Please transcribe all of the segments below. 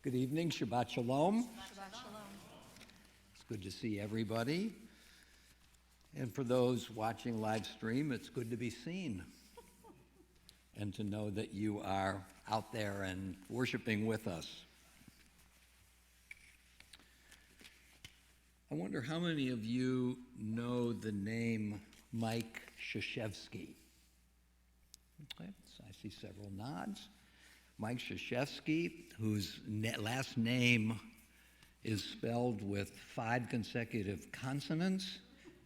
Good evening, Shabbat Shalom. Shabbat Shalom. It's good to see everybody. And for those watching live stream, it's good to be seen and to know that you are out there and worshiping with us. I wonder how many of you know the name Mike Krzyzewski? Okay, so I see several nods. Mike Krzyzewski, whose last name is spelled with 5 consecutive consonants.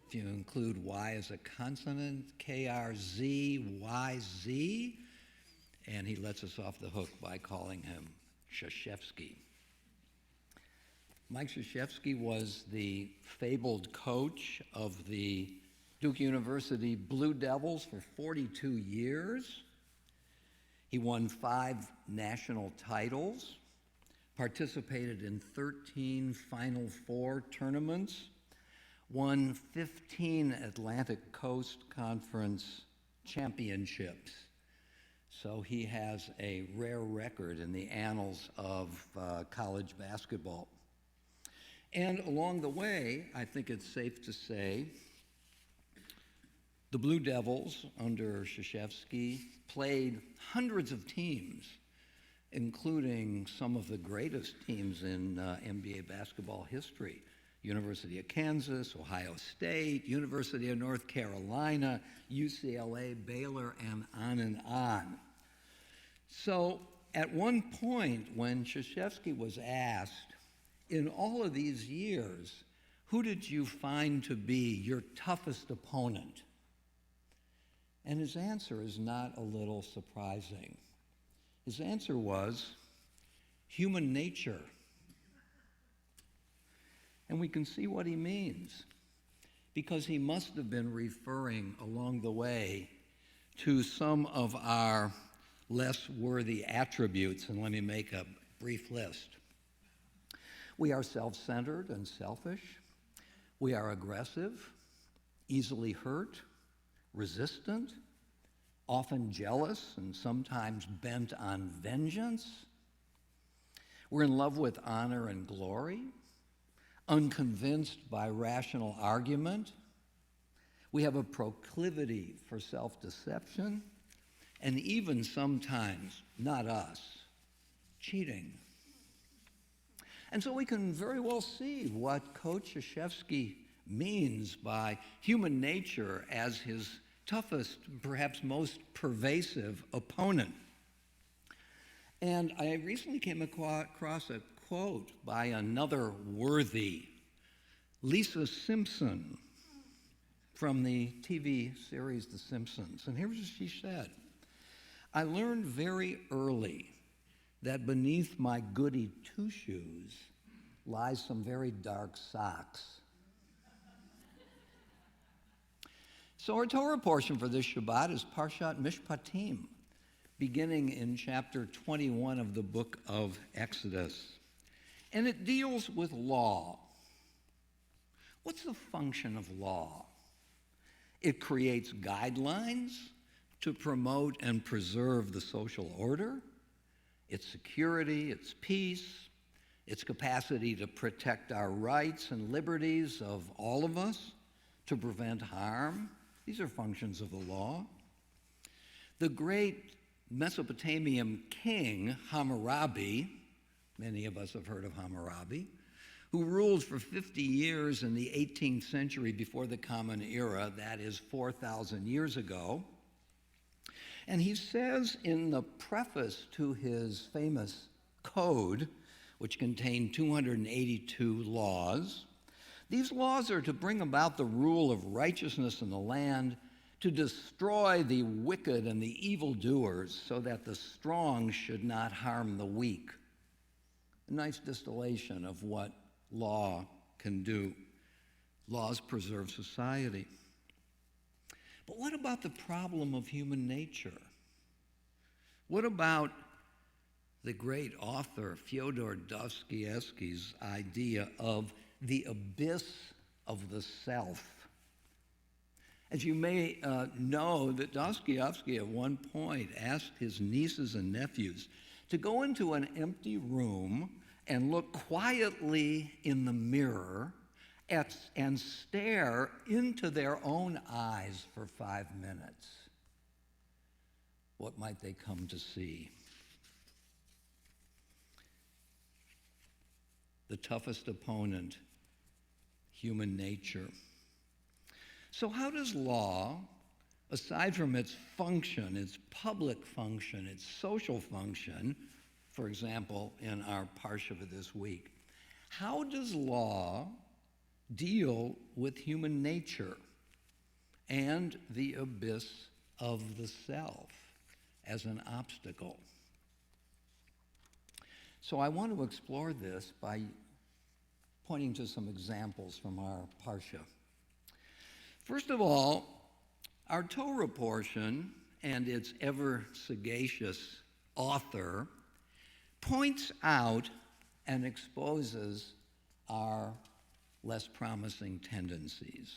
If you include Y as a consonant, K-R-Z-Y-Z, and he lets us off the hook by calling him Krzyzewski. Mike Krzyzewski was the fabled coach of the Duke University Blue Devils for 42 years. He won 5 national titles, participated in 13 Final Four tournaments, won 15 Atlantic Coast Conference championships. So he has a rare record in the annals of college basketball. And along the way, I think it's safe to say, the Blue Devils under Krzyzewski played hundreds of teams, including some of the greatest teams in NBA basketball history. University of Kansas, Ohio State, University of North Carolina, UCLA, Baylor, and on and on. So at one point when Krzyzewski was asked, in all of these years, who did you find to be your toughest opponent? And his answer is not a little surprising. His answer was human nature. And we can see what he means, because he must have been referring along the way to some of our less worthy attributes, and let me make a brief list. We are self-centered and selfish. We are aggressive, easily hurt, resistant, often jealous, and sometimes bent on vengeance. We're in love with honor and glory, unconvinced by rational argument. We have a proclivity for self-deception, and even sometimes, not us, cheating. And so we can very well see what Coach Krzyzewski means by human nature as his toughest, perhaps most pervasive opponent. And I recently came across a quote by another worthy, Lisa Simpson, from the TV series The Simpsons. And here's what she said: "I learned very early that beneath my goody two-shoes lies some very dark socks." So our Torah portion for this Shabbat is Parshat Mishpatim, beginning in chapter 21 of the book of Exodus. And it deals with law. What's the function of law? It creates guidelines to promote and preserve the social order, its security, its peace, its capacity to protect our rights and liberties of all of us, to prevent harm. These are functions of the law. The great Mesopotamian king, Hammurabi, many of us have heard of Hammurabi, who ruled for 50 years in the 18th century before the Common Era, that is 4,000 years ago. And he says in the preface to his famous code, which contained 282 laws, these laws are to bring about the rule of righteousness in the land, to destroy the wicked and the evildoers, so that the strong should not harm the weak. A nice distillation of what law can do. Laws preserve society. But what about the problem of human nature? What about the great author Fyodor Dostoevsky's idea of the abyss of the self? As you may know, that Dostoevsky at one point asked his nieces and nephews to go into an empty room and look quietly in the mirror and stare into their own eyes for 5 minutes, what might they come to see? The toughest opponent, human nature. So how does law, aside from its function, its public function, its social function, for example, in our parsha for this week, how does law deal with human nature and the abyss of the self as an obstacle? So I want to explore this by pointing to some examples from our parsha. First of all, our Torah portion and its ever-sagacious author points out and exposes our less promising tendencies.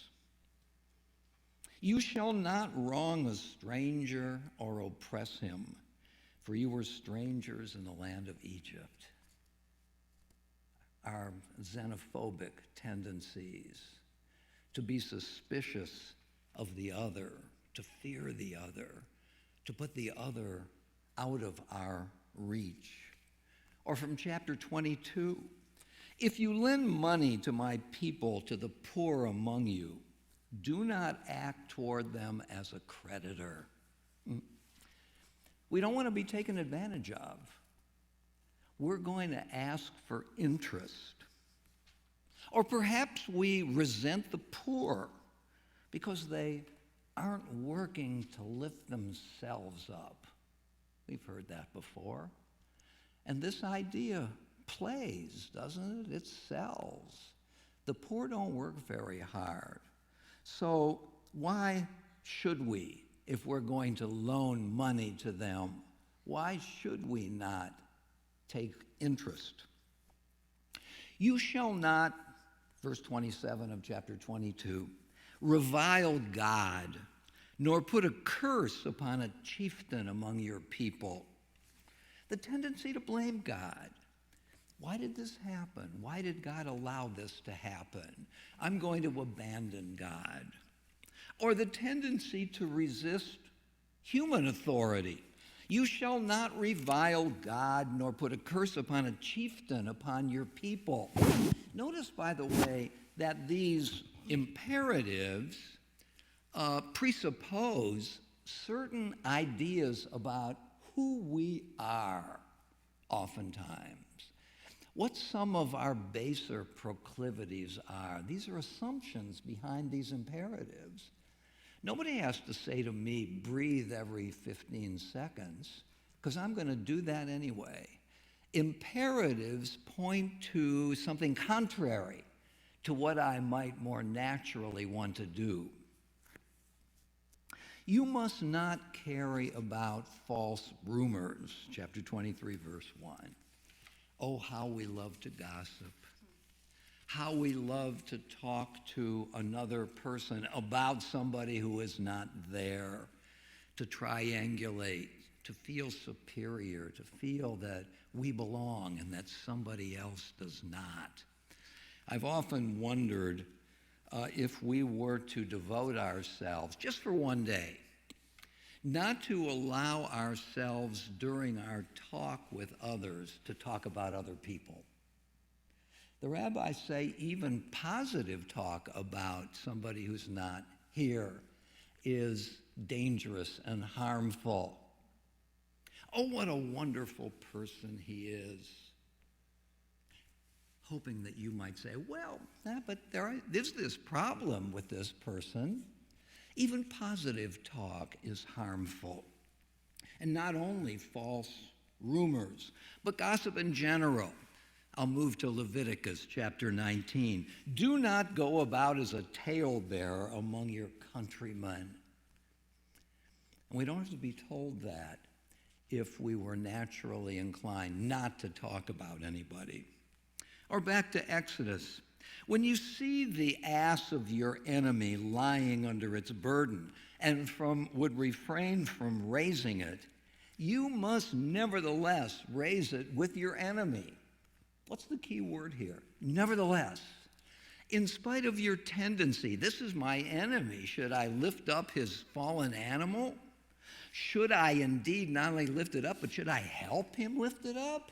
You shall not wrong a stranger or oppress him, for you were strangers in the land of Egypt. Our xenophobic tendencies to be suspicious of the other, to fear the other, to put the other out of our reach. Or from chapter 22, if you lend money to my people, to the poor among you, do not act toward them as a creditor. We don't want to be taken advantage of. We're going to ask for interest. Or perhaps we resent the poor because they aren't working to lift themselves up. We've heard that before. And this idea plays, doesn't it? It sells. The poor don't work very hard. So why should we, if we're going to loan money to them, why should we not take interest? You shall not, verse 27 of chapter 22, revile God, nor put a curse upon a chieftain among your people. The tendency to blame God. Why did this happen? Why did God allow this to happen? I'm going to abandon God. Or the tendency to resist human authority. You shall not revile God, nor put a curse upon a chieftain, upon your people. Notice, by the way, that these imperatives presuppose certain ideas about who we are, oftentimes. What some of our baser proclivities are. These are assumptions behind these imperatives. Nobody has to say to me, breathe every 15 seconds, because I'm going to do that anyway. Imperatives point to something contrary to what I might more naturally want to do. You must not carry about false rumors, chapter 23, verse 1. Oh, how we love to gossip. How we love to talk to another person about somebody who is not there, to triangulate, to feel superior, to feel that we belong and that somebody else does not. I've often wondered if we were to devote ourselves, just for one day, not to allow ourselves during our talk with others to talk about other people. The rabbis say even positive talk about somebody who's not here is dangerous and harmful. Oh, what a wonderful person he is. Hoping that you might say, well, but there's this problem with this person. Even positive talk is harmful. And not only false rumors, but gossip in general. I'll move to Leviticus chapter 19. Do not go about as a talebearer among your countrymen. And we don't have to be told that if we were naturally inclined not to talk about anybody. Or back to Exodus. When you see the ass of your enemy lying under its burden and would refrain from raising it, you must nevertheless raise it with your enemy. What's the key word here? Nevertheless, in spite of your tendency, this is my enemy. Should I lift up his fallen animal? Should I indeed not only lift it up, but should I help him lift it up?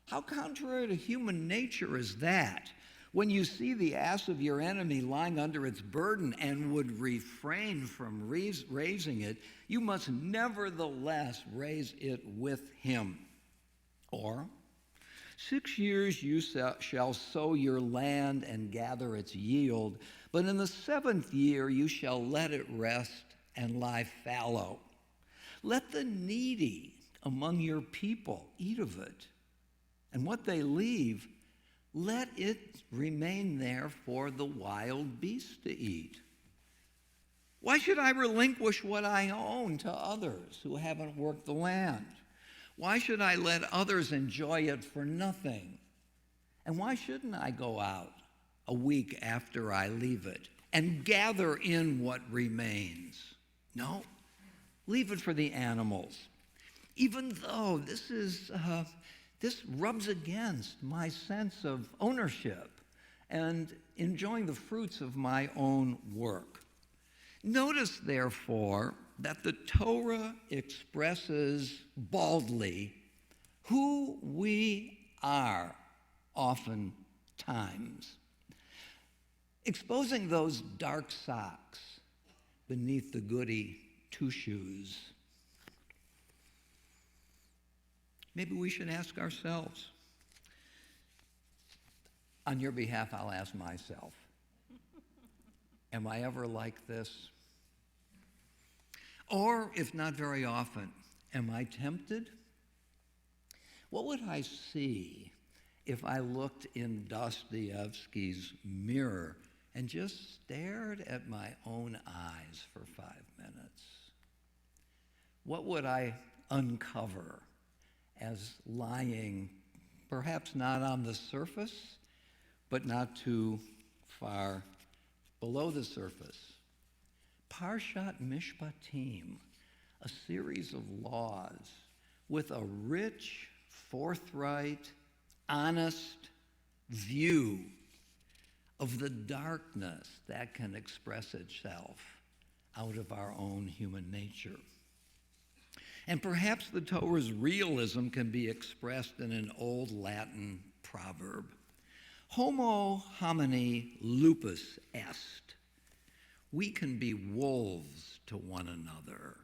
How contrary to human nature is that? When you see the ass of your enemy lying under its burden and would refrain from raising it, you must nevertheless raise it with him. Or, 6 years you shall sow your land and gather its yield, but in the 7th year you shall let it rest and lie fallow. Let the needy among your people eat of it, and what they leave, let it remain there for the wild beasts to eat. Why should I relinquish what I own to others who haven't worked the land? Why should I let others enjoy it for nothing? And why shouldn't I go out a week after I leave it and gather in what remains? No, leave it for the animals. Even though this rubs against my sense of ownership and enjoying the fruits of my own work. Notice, therefore, that the Torah expresses baldly who we are oftentimes, exposing those dark socks beneath the goody two shoes. Maybe we should ask ourselves. On your behalf, I'll ask myself, am I ever like this? Or, if not very often, am I tempted? What would I see if I looked in Dostoevsky's mirror and just stared at my own eyes for 5 minutes? What would I uncover as lying, perhaps not on the surface, but not too far below the surface? Parshat Mishpatim, a series of laws with a rich, forthright, honest view of the darkness that can express itself out of our own human nature. And perhaps the Torah's realism can be expressed in an old Latin proverb. Homo homini lupus est. We can be wolves to one another.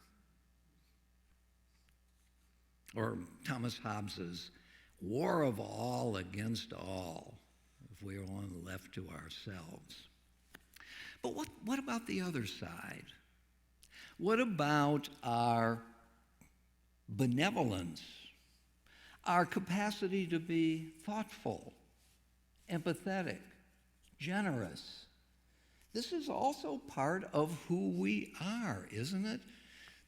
Or Thomas Hobbes's war of all against all, if we are only left to ourselves. But what about the other side? What about our benevolence, our capacity to be thoughtful, empathetic, generous? This is also part of who we are, isn't it?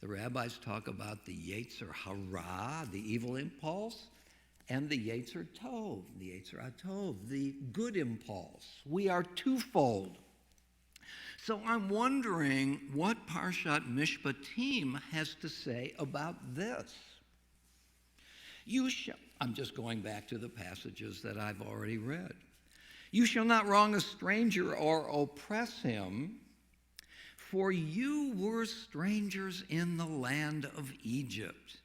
The rabbis talk about the Yetzer Hara, the evil impulse, and the Yetzer Tov, the good impulse. We are twofold. So I'm wondering what Parshat Mishpatim has to say about this. I'm just going back to the passages that I've already read. You shall not wrong a stranger or oppress him, for you were strangers in the land of Egypt.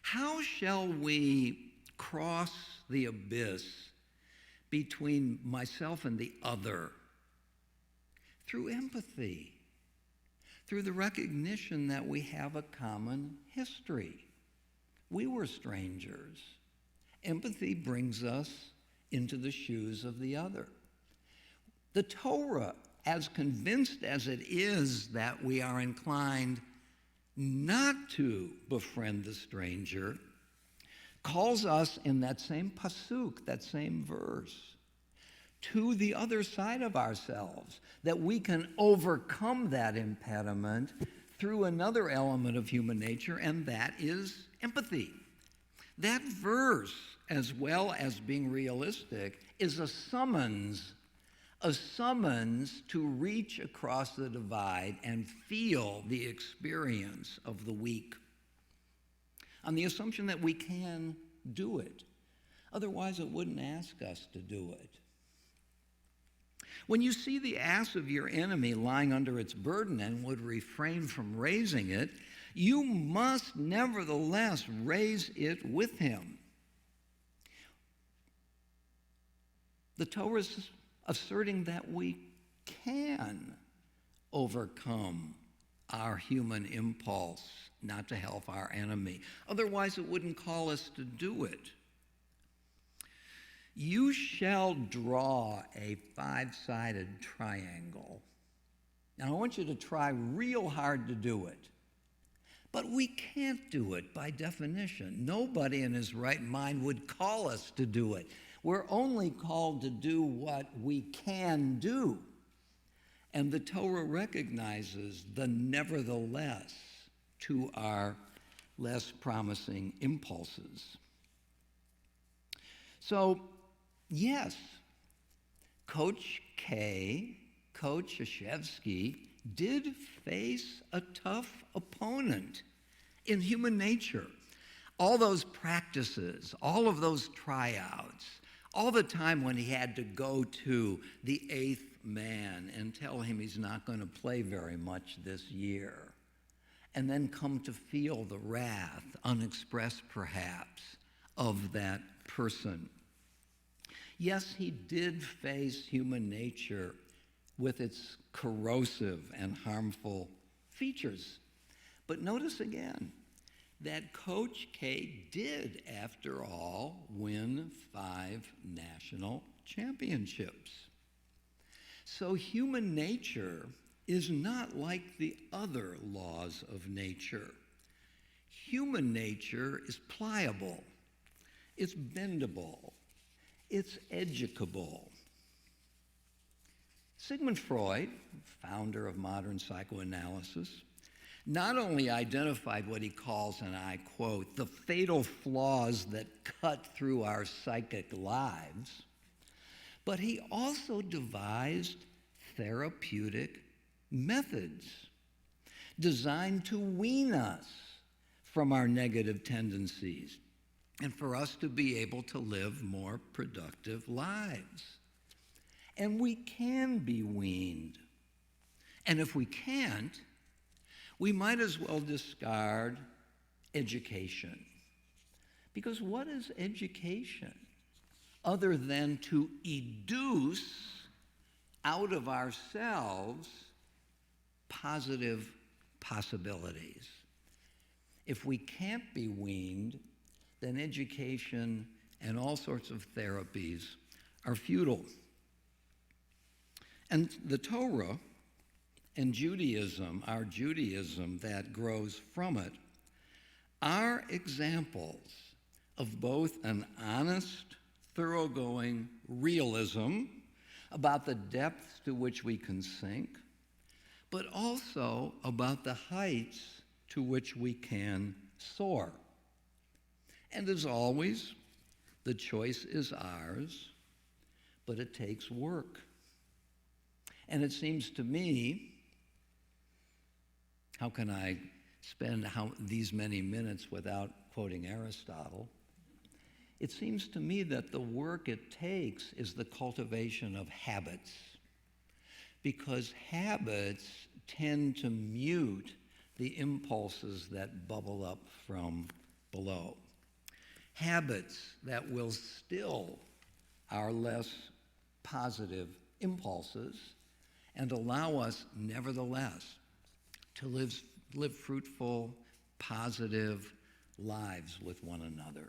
How shall we cross the abyss between myself and the other? Through empathy, through the recognition that we have a common history. We were strangers. Empathy brings us into the shoes of the other. The Torah, as convinced as it is that we are inclined not to befriend the stranger, calls us in that same pasuk, that same verse, to the other side of ourselves, that we can overcome that impediment through another element of human nature, and that is empathy. That verse, as well as being realistic, is a summons to reach across the divide and feel the experience of the weak. On the assumption that we can do it, Otherwise, it wouldn't ask us to do it. When you see the ass of your enemy lying under its burden and would refrain from raising it, you must nevertheless raise it with him. The Torah is asserting that we can overcome our human impulse not to help our enemy. Otherwise, it wouldn't call us to do it. You shall draw a 5-sided triangle. Now, I want you to try real hard to do it. But we can't do it by definition. Nobody in his right mind would call us to do it. We're only called to do what we can do. And the Torah recognizes the nevertheless to our less promising impulses. So, yes, Coach K, Coach Krzyzewski, did face a tough opponent in human nature. All those practices, all of those tryouts, all the time when he had to go to the 8th man and tell him he's not going to play very much this year, and then come to feel the wrath, unexpressed perhaps, of that person. Yes, he did face human nature with its corrosive and harmful features. But notice again that Coach K did, after all, win 5 national championships. So human nature is not like the other laws of nature. Human nature is pliable, it's bendable, it's educable. Sigmund Freud, founder of modern psychoanalysis, not only identified what he calls, and I quote, the fatal flaws that cut through our psychic lives, but he also devised therapeutic methods designed to wean us from our negative tendencies and for us to be able to live more productive lives. And we can be weaned. And if we can't, we might as well discard education. Because what is education other than to educe out of ourselves positive possibilities? If we can't be weaned, then education and all sorts of therapies are futile. And the Torah and Judaism, our Judaism that grows from it, are examples of both an honest, thoroughgoing realism about the depths to which we can sink, but also about the heights to which we can soar. And as always, the choice is ours, but it takes work. And it seems to me, how can I spend these many minutes without quoting Aristotle? It seems to me that the work it takes is the cultivation of habits, because habits tend to mute the impulses that bubble up from below. Habits that will still our less positive impulses and allow us, nevertheless, to live fruitful, positive lives with one another.